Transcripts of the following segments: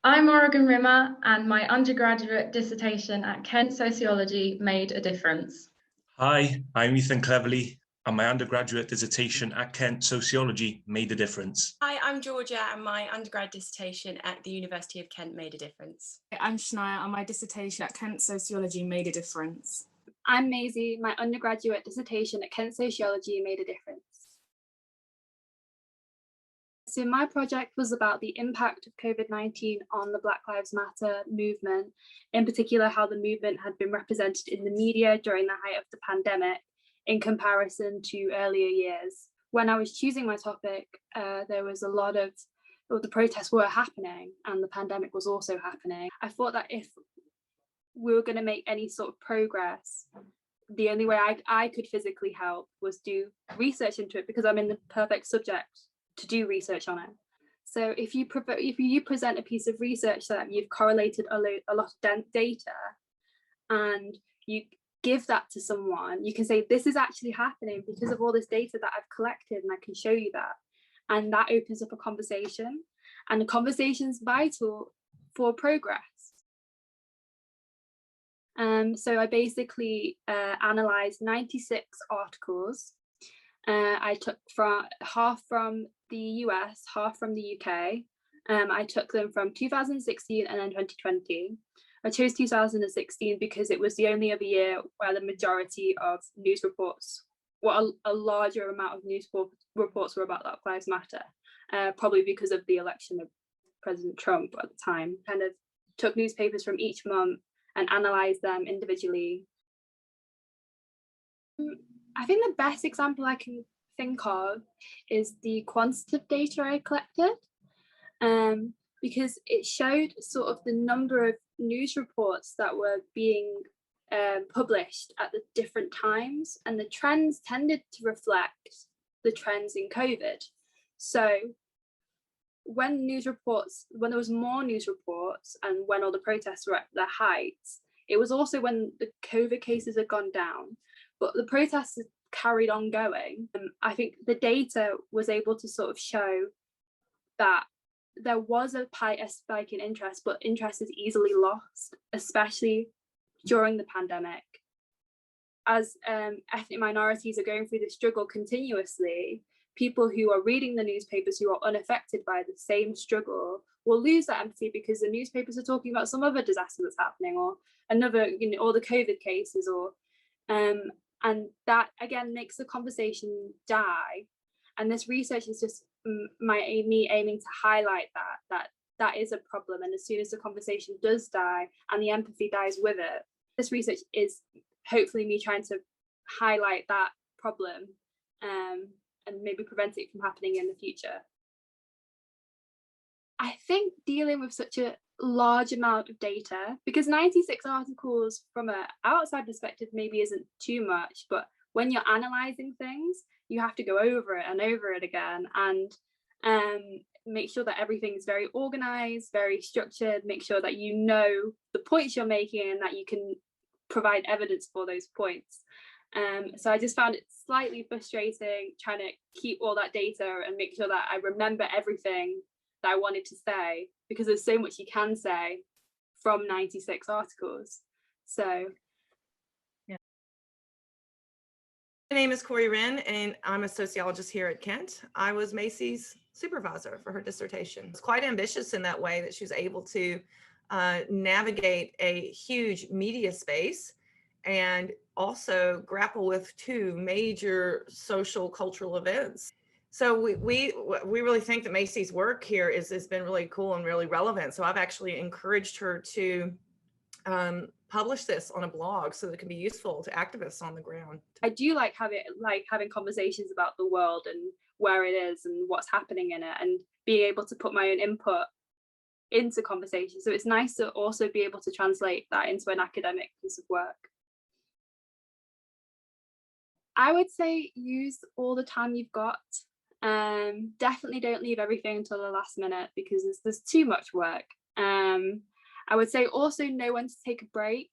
I'm Oregon Rimmer, and my undergraduate dissertation at Kent Sociology made a difference. Hi, I'm Ethan Cleverly, and my undergraduate dissertation at Kent Sociology made a difference. Hi, I'm Georgia, and my undergrad dissertation at the University of Kent made a difference. I'm Shania, and my dissertation at Kent Sociology made a difference. I'm Maisie, my undergraduate dissertation at Kent Sociology made a difference. So my project was about the impact of COVID-19 on the Black Lives Matter movement, in particular how the movement had been represented in the media during the height of the pandemic in comparison to earlier years. When I was choosing my topic, there was a lot of, the protests were happening and the pandemic was also happening. I thought that if we were going to make any sort of progress, the only way I could physically help was do research into it, because I'm in the perfect subject to do research on it. So if you present a piece of research that you've correlated a lot of data and you give that to someone, you can say, this is actually happening because of all this data that I've collected, and I can show you that. And that opens up a conversation, and the conversation's vital for progress. So I basically analysed 96 articles. I took half from the US, half from the UK. I took them from 2016 and then 2020. I chose 2016 because it was the only other year where the majority of news reports, a larger amount of news reports were about Black Lives Matter, probably because of the election of President Trump at the time. Kind of took newspapers from each month and analysed them individually. I think the best example I can think of is the quantitative data I collected, because it showed sort of the number of news reports that were being published at the different times, and the trends tended to reflect the trends in COVID. So when there was more news reports and when all the protests were at their heights, it was also when the COVID cases had gone down, but the protests carried on going. I think the data was able to sort of show that there was a spike in interest, but interest is easily lost, especially during the pandemic. As ethnic minorities are going through the struggle continuously, people who are reading the newspapers who are unaffected by the same struggle will lose that empathy, because the newspapers are talking about some other disaster that's happening, or another, or the COVID cases, or and that again makes the conversation die. And this research is just me aiming to highlight that is a problem. And as soon as the conversation does die and the empathy dies with it, this research is hopefully me trying to highlight that problem and maybe prevent it from happening in the future. I think dealing with such a large amount of data, because 96 articles from an outside perspective maybe isn't too much, but when you're analysing things, you have to go over it and over it again, and make sure that everything is very organised, very structured, make sure that you know the points you're making and that you can provide evidence for those points. So I just found it slightly frustrating trying to keep all that data and make sure that I remember everything that I wanted to say, because there's so much you can say from 96 articles. So yeah. My name is Corey Wren, and I'm a sociologist here at Kent. I was Masie's supervisor for her dissertation. It's quite ambitious in that way, that she was able to navigate a huge media space and also grapple with two major social cultural events. So we really think that Masie's work here has been really cool and really relevant. So I've actually encouraged her to publish this on a blog so that it can be useful to activists on the ground. I do like having conversations about the world and where it is and what's happening in it, and being able to put my own input into conversation. So it's nice to also be able to translate that into an academic piece of work. I would say use all the time you've got. Definitely don't leave everything until the last minute, because there's too much work. I would say also know when to take a break,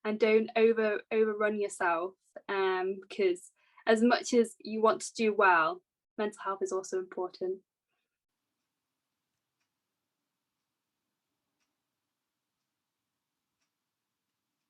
and don't overrun yourself, because as much as you want to do well, mental health is also important.